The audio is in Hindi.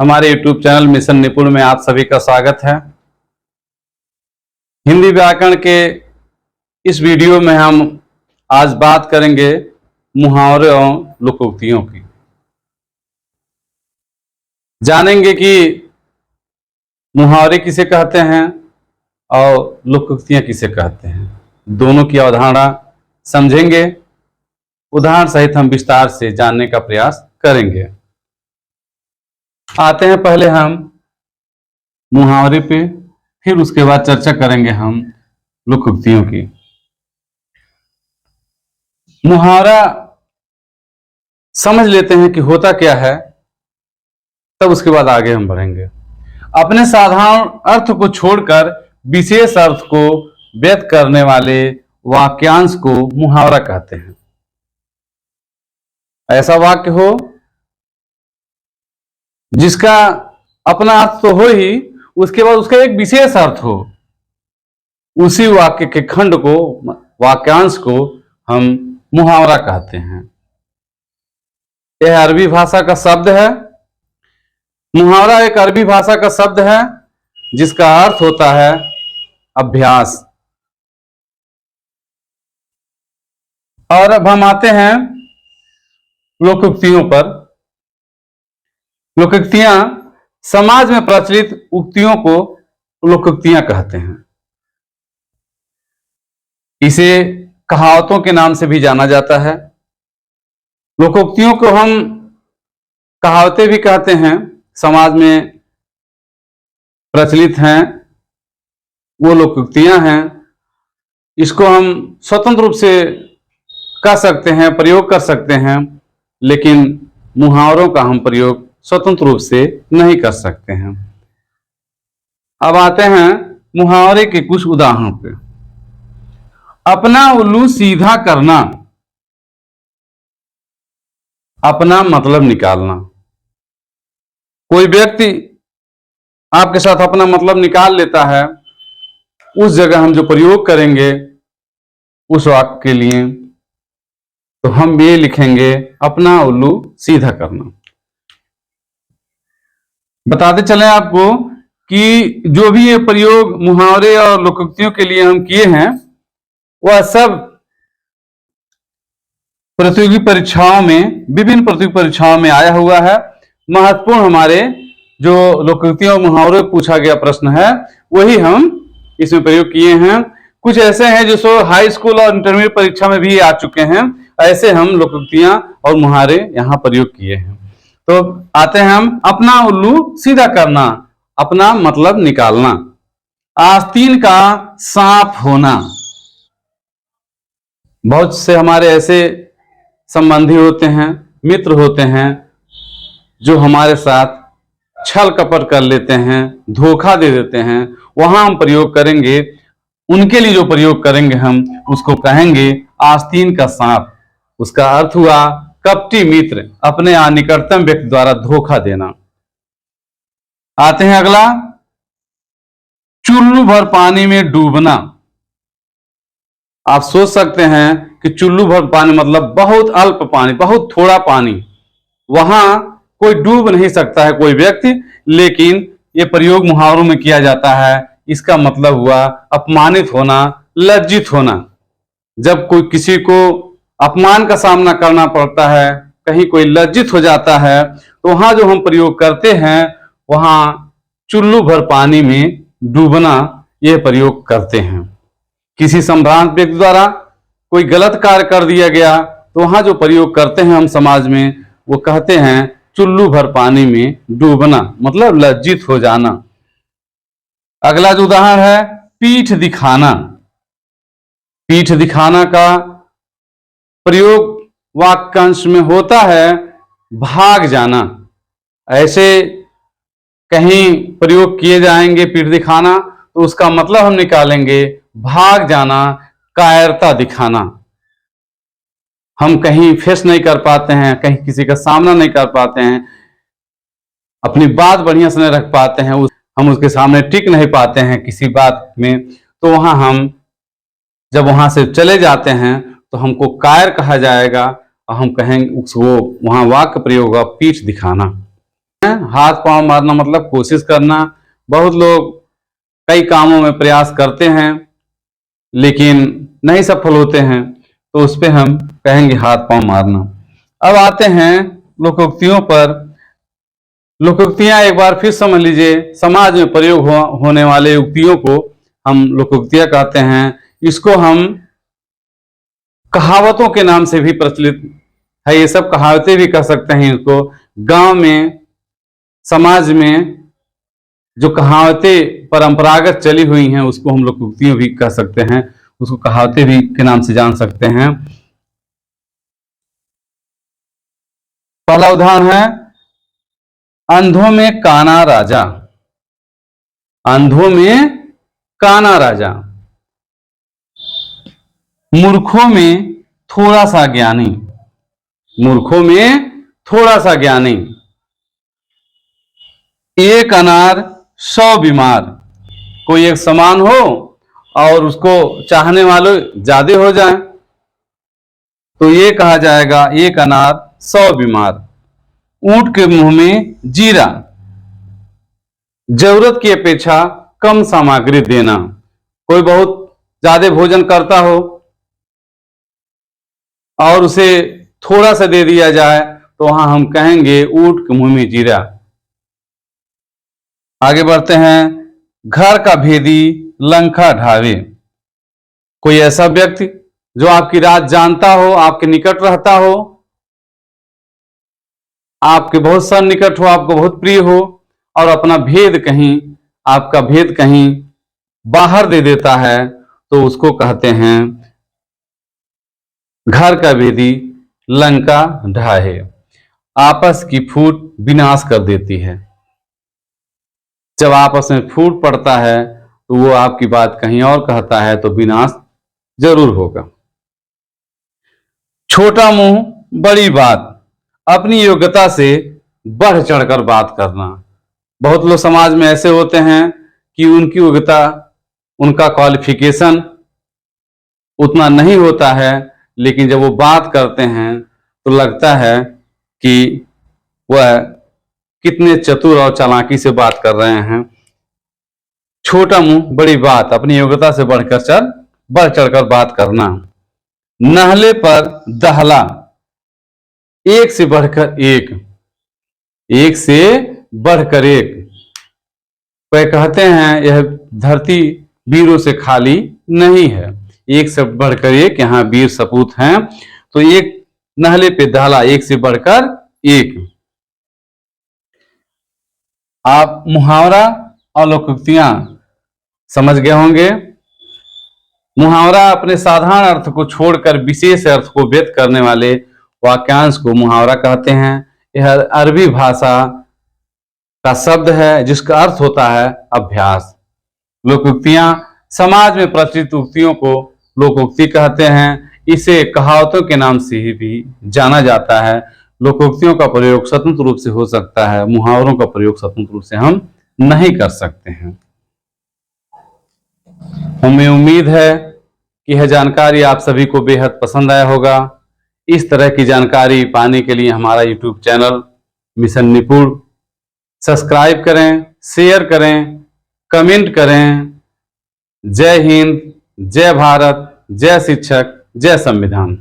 हमारे YouTube चैनल मिशन निपुण में आप सभी का स्वागत है। हिंदी व्याकरण के इस वीडियो में हम आज बात करेंगे मुहावरे और लोकोक्तियों की। जानेंगे कि मुहावरे किसे कहते हैं और लोकोक्तियां किसे कहते हैं। दोनों की अवधारणा समझेंगे। उदाहरण सहित हम विस्तार से जानने का प्रयास करेंगे। आते हैं पहले हम मुहावरे पे, फिर उसके बाद चर्चा करेंगे हम लोकोक्तियों की। मुहावरा समझ लेते हैं कि होता क्या है, तब उसके बाद आगे हम बढ़ेंगे। अपने साधारण अर्थ को छोड़कर विशेष अर्थ को व्यक्त करने वाले वाक्यांश को मुहावरा कहते हैं। ऐसा वाक्य हो जिसका अपना अर्थ तो हो ही, उसके बाद उसका एक विशेष अर्थ हो, उसी वाक्य के खंड को, वाक्यांश को हम मुहावरा कहते हैं। यह अरबी भाषा का शब्द है। मुहावरा एक अरबी भाषा का शब्द है जिसका अर्थ होता है अभ्यास। और अब हम आते हैं लोकोक्तियों पर। लोकोक्तियां समाज में प्रचलित उक्तियों को लोकोक्तियां कहते हैं। इसे कहावतों के नाम से भी जाना जाता है। लोकोक्तियों को हम कहावतें भी कहते हैं। समाज में प्रचलित हैं वो लोकोक्तियां हैं। इसको हम स्वतंत्र रूप से कह सकते हैं, प्रयोग कर सकते हैं, लेकिन मुहावरों का हम प्रयोग स्वतंत्र रूप से नहीं कर सकते हैं। अब आते हैं मुहावरे के कुछ उदाहरणों पे। अपना उल्लू सीधा करना, अपना मतलब निकालना। कोई व्यक्ति आपके साथ अपना मतलब निकाल लेता है, उस जगह हम जो प्रयोग करेंगे उस वाक्य के लिए, तो हम ये लिखेंगे अपना उल्लू सीधा करना। बताते चलें आपको कि जो भी ये प्रयोग मुहावरे और लोकोक्तियों के लिए हम किए हैं, वह सब प्रतियोगी परीक्षाओं में, विभिन्न प्रतियोगी परीक्षाओं में आया हुआ है। महत्वपूर्ण हमारे जो लोकोक्तियों और मुहावरों पूछा गया प्रश्न है, वही हम इसमें प्रयोग किए हैं। कुछ ऐसे हैं जो हाई स्कूल और इंटरमीडिएट परीक्षा में भी आ चुके हैं। ऐसे हम लोकोक्तियां और मुहावरे यहाँ प्रयोग किए हैं। तो आते हैं हम अपना उल्लू सीधा करना, अपना मतलब निकालना। आस्तीन का सांप होना। बहुत से हमारे ऐसे संबंधी होते हैं, मित्र होते हैं, जो हमारे साथ छल कपट कर लेते हैं, धोखा दे देते हैं। वहां हम प्रयोग करेंगे, उनके लिए जो प्रयोग करेंगे हम उसको कहेंगे आस्तीन का सांप। उसका अर्थ हुआ कपटी मित्र, अपने निकटतम व्यक्ति द्वारा धोखा देना। आते हैं अगला, चुल्लू भर पानी में डूबना। आप सोच सकते हैं कि चुल्लू भर पानी मतलब बहुत अल्प पानी, बहुत थोड़ा पानी, वहां कोई डूब नहीं सकता है कोई व्यक्ति, लेकिन यह प्रयोग मुहावरों में किया जाता है। इसका मतलब हुआ अपमानित होना, लज्जित होना। जब कोई किसी को अपमान का सामना करना पड़ता है, कहीं कोई लज्जित हो जाता है, तो वहां जो हम प्रयोग करते हैं, वहां चुल्लू भर पानी में डूबना, यह प्रयोग करते हैं। किसी संभ्रांत व्यक्ति द्वारा कोई गलत कार्य कर दिया गया, तो वहां जो प्रयोग करते हैं हम समाज में, वो कहते हैं चुल्लू भर पानी में डूबना, मतलब लज्जित हो जाना। अगला जो उदाहरण है, पीठ दिखाना। पीठ दिखाना का प्रयोग वाक्यांश में होता है भाग जाना। ऐसे कहीं प्रयोग किए जाएंगे पीठ दिखाना, तो उसका मतलब हम निकालेंगे भाग जाना, कायरता दिखाना। हम कहीं फेस नहीं कर पाते हैं, कहीं किसी का सामना नहीं कर पाते हैं, अपनी बात बढ़िया से नहीं रख पाते हैं, हम उसके सामने टिक नहीं पाते हैं किसी बात में, तो वहां हम जब वहां से चले जाते हैं तो हमको कायर कहा जाएगा, और हम कहेंगे उसको, वहां वाक्य प्रयोग होगा पीठ दिखाना। हाथ पांव मारना मतलब कोशिश करना। बहुत लोग कई कामों में प्रयास करते हैं लेकिन नहीं सफल होते हैं, तो उस पे हम कहेंगे हाथ पांव मारना। अब आते हैं लोकोक्तियों पर। लोकोक्तियां एक बार फिर समझ लीजिए, समाज में प्रयोग होने वाले उक्तियों को हम लोकोक्तियां कहते हैं। इसको हम कहावतों के नाम से भी प्रचलित है, ये सब कहावतें भी कह सकते हैं इसको। गांव में, समाज में जो कहावतें परंपरागत चली हुई हैं उसको हम लोकोक्तियां भी कह सकते हैं, उसको कहावतें भी के नाम से जान सकते हैं। पहला उदाहरण है, अंधों में काना राजा। अंधों में काना राजा। मूर्खों में थोड़ा सा ज्ञानी। मूर्खों में थोड़ा सा ज्ञानी। एक अनार 100 बीमार। कोई एक समान हो और उसको चाहने वाले ज्यादा हो जाए तो ये कहा जाएगा एक अनार 100 बीमार। ऊंट के मुंह में जीरा। जरूरत की अपेक्षा कम सामग्री देना। कोई बहुत ज्यादा भोजन करता हो और उसे थोड़ा सा दे दिया जाए तो वहां हम कहेंगे ऊंट के मुंह में जीरा। आगे बढ़ते हैं, घर का भेदी लंका ढावे। कोई ऐसा व्यक्ति जो आपकी राज जानता हो, आपके निकट रहता हो, आपके बहुत सन्निकट हो, आपको बहुत प्रिय हो, और अपना भेद कहीं, आपका भेद कहीं बाहर दे देता है तो उसको कहते हैं घर का भेदी लंका ढाहे। आपस की फूट विनाश कर देती है। जब आपस में फूट पड़ता है तो वो आपकी बात कहीं और कहता है तो विनाश जरूर होगा। छोटा मुंह बड़ी बात। अपनी योग्यता से बढ़ चढ़कर बात करना। बहुत लोग समाज में ऐसे होते हैं कि उनकी योग्यता, उनका क्वालिफिकेशन उतना नहीं होता है, लेकिन जब वो बात करते हैं तो लगता है कि वह कितने चतुर और चालाकी से बात कर रहे हैं। छोटा मुंह बड़ी बात, अपनी योग्यता से बढ़ चढ़कर बात करना। नहले पर दहला। एक से बढ़कर एक। एक से बढ़कर एक। वे कहते हैं यह धरती वीरों से खाली नहीं है। एक से बढ़कर एक यहाँ वीर सपूत हैं। तो एक नहले पे दहला, एक से बढ़कर एक। आप मुहावरा और लोकोक्तियां समझ गए होंगे। मुहावरा अपने साधारण अर्थ को छोड़कर विशेष अर्थ को व्यक्त करने वाले वाक्यांश को मुहावरा कहते हैं। यह अरबी भाषा का शब्द है जिसका अर्थ होता है अभ्यास। लोकोक्तियां समाज में प्रचलित उक्तियों को लोकोक्ति कहते हैं। इसे कहावतों के नाम से ही भी जाना जाता है। लोकोक्तियों का प्रयोग स्वतंत्र रूप से हो सकता है, मुहावरों का प्रयोग स्वतंत्र रूप से हम नहीं कर सकते हैं। हमें उम्मीद है कि यह जानकारी आप सभी को बेहद पसंद आया होगा। इस तरह की जानकारी पाने के लिए हमारा YouTube चैनल मिशन निपुण सब्सक्राइब करें, शेयर करें, कमेंट करें। जय हिंद, जय भारत, जय शिक्षक, जय संविधान।